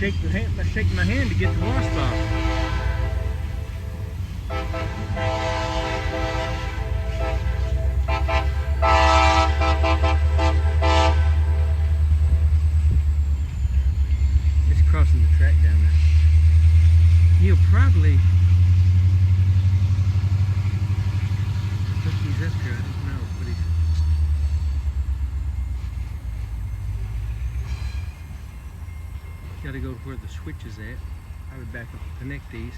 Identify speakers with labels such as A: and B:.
A: shaking my hand to get the wasp off. Just crossing the track down there. He'll probably put these up here. I don't know, but he's got to go to where the switch is at. I'll be back and connect these.